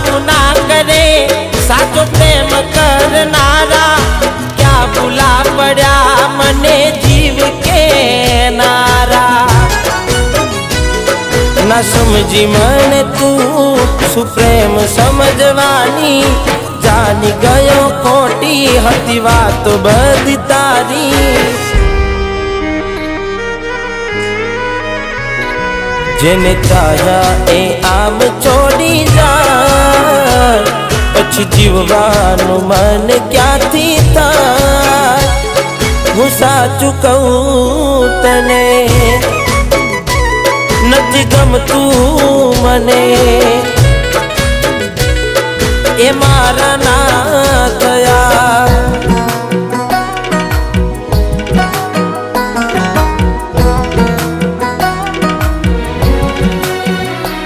आવું ना करे साचो प्रेम करनारा क्या भूला पड़ा मने जीव के नारा ना समझी मन तू सुप्रेम समझवानी जानी गयो खोटी हती बात बधी तारी जेने चाह्या ए आम छोड़ी जाय पछी जीववानुं मन क्यांथी थाय हूँ साचुं कहूं तने नथी गमतुं मने ए मारा ना थया